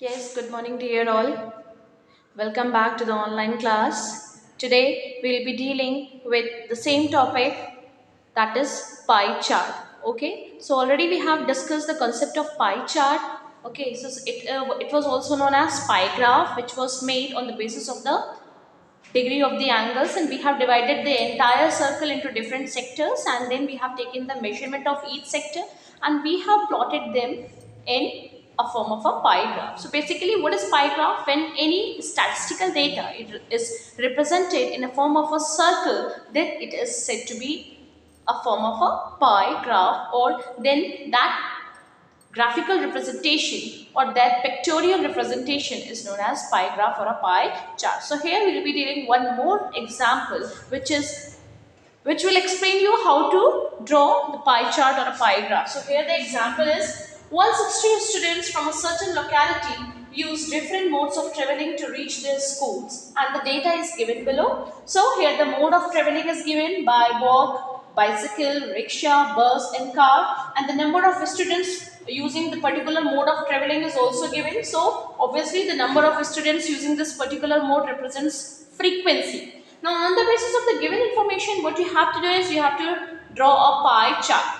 Yes, good morning, dear all. Welcome back to the online class. Today we'll be dealing with the same topic, that is pie chart. Okay, so already we have discussed the concept of pie chart. Okay, so it was also known as pie graph, which was made on the basis of the degree of the angles, and we have divided the entire circle into different sectors, and then we have taken the measurement of each sector and we have plotted them in a form of a pie graph. So basically, what is pie graph? When any statistical data is represented in a form of a circle, then it is said to be a form of a pie graph, or then that graphical representation or that pictorial representation is known as pie graph or a pie chart. So here we will be dealing one more example, which will explain you how to draw the pie chart or a pie graph. So here the example is 160 students from a certain locality use different modes of traveling to reach their schools, and the data is given below. So here the mode of traveling is given by walk, bicycle, rickshaw, bus and car, and the number of students using the particular mode of traveling is also given. So obviously the number of students using this particular mode represents frequency. Now, on the basis of the given information, what you have to do is you have to draw a pie chart.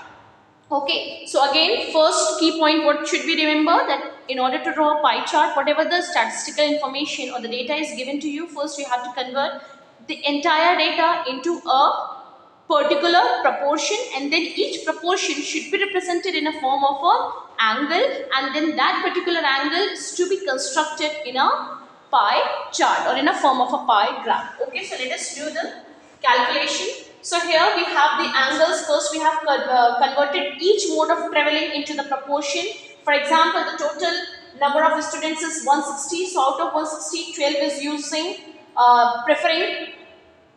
Okay, so again, first key point, what should we remember? That in order to draw a pie chart, whatever the statistical information or the data is given to you, first you have to convert the entire data into a particular proportion, and then each proportion should be represented in a form of an angle, and then that particular angle is to be constructed in a pie chart or in a form of a pie graph. Okay, so let us do the calculation. So here we have the angles. First we have converted each mode of traveling into the proportion. For example, the total number of students is 160. So out of 160, 12 is using preferring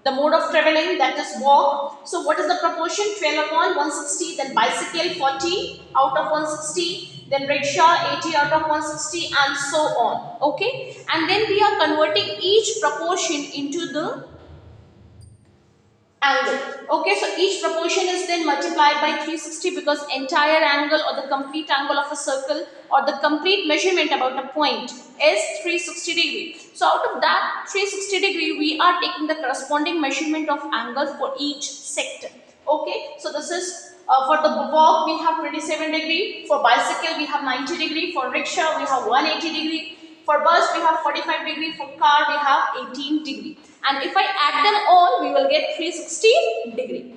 the mode of traveling, that is walk. So what is the proportion? 12 upon 160. Then bicycle 40 out of 160. Then rickshaw 80 out of 160, and so on. Okay. And then we are converting each proportion into the angle. Okay, so each proportion is then multiplied by 360, because entire angle or the complete angle of a circle or the complete measurement about a point is 360 degree. So out of that 360 degree, we are taking the corresponding measurement of angle for each sector. Okay, so this is for the walk we have 27 degree, for bicycle we have 90 degree, for rickshaw we have 180 degree, for bus we have 45 degree, for car we have 18 degree. And if I add them all, we will get 360 degree.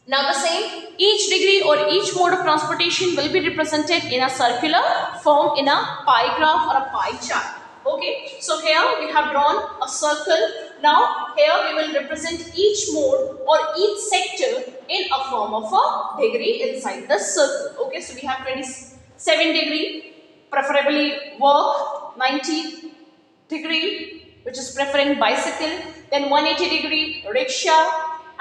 Now the same, each degree or each mode of transportation will be represented in a circular form in a pie graph or a pie chart. Okay, so here we have drawn a circle. Now here we will represent each mode or each sector in a form of a degree inside the circle. Okay, so we have 27 degree, preferably walk, 90 degree, which is preferring bicycle, then 180 degree rickshaw,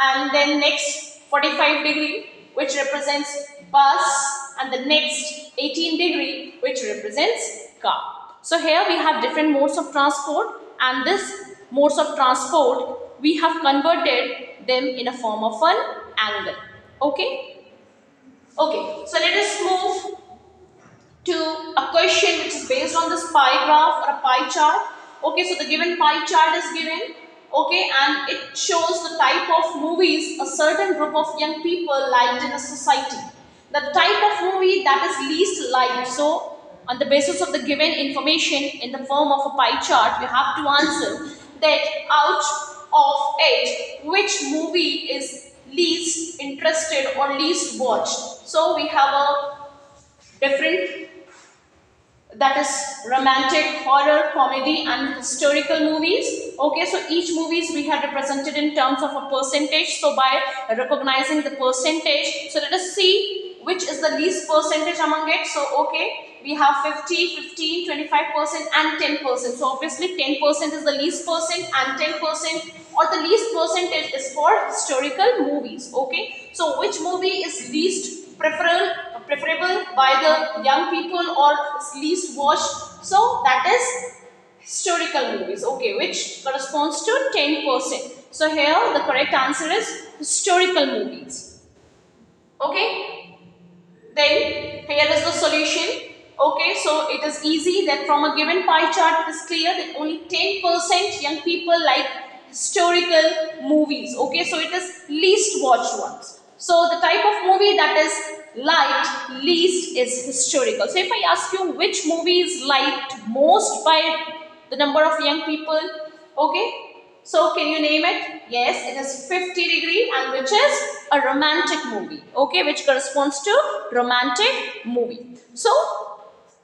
and then next 45 degree, which represents bus, and the next 18 degree, which represents car. So here we have different modes of transport, and this modes of transport we have converted them in a form of an angle. Okay. Okay, so let us move to a question which is based on this pie graph or a pie chart. Okay, so the given pie chart is given. Okay, and it shows the type of movies a certain group of young people liked in a society. The type of movie that is least liked. So, on the basis of the given information in the form of a pie chart, you have to answer that out of it, which movie is least interested or least watched. So, we have a different, that is romantic, horror, comedy and historical movies. Okay, so each movies we have represented in terms of a percentage. So by recognizing the percentage, so let us see which is the least percentage among it. So okay, we have 50, 15, 25% and 10%. So obviously 10% is the least percent, and 10% or the least percentage is for historical movies. Okay, so which movie is least preferable by the young people or least watched? So that is historical movies. Okay, which corresponds to 10%. So here the correct answer is historical movies. Okay, then here is the solution. Okay, so it is easy that from a given pie chart it is clear that only 10% young people like historical movies. Okay, so it is least watched ones. So the type of movie that is liked least is historical. So if I ask you which movie is liked most by the number of young people, okay, so can you name it? Yes, it is 50 Degree, and which is a romantic movie. Okay, which corresponds to romantic movie. So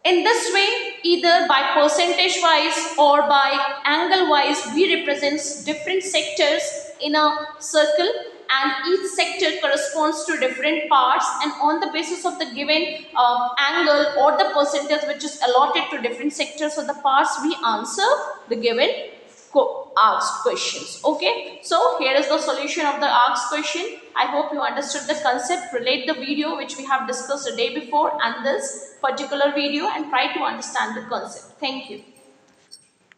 in this way, either by percentage wise or by angle wise, we represent different sectors in a circle, and each sector corresponds to different parts, and on the basis of the given angle or the percentage which is allotted to different sectors of the parts, we answer the given asked questions. Okay, so here is the solution of the asked question. I hope you understood the concept. Relate the video which we have discussed the day before and this particular video and try to understand the concept. Thank you.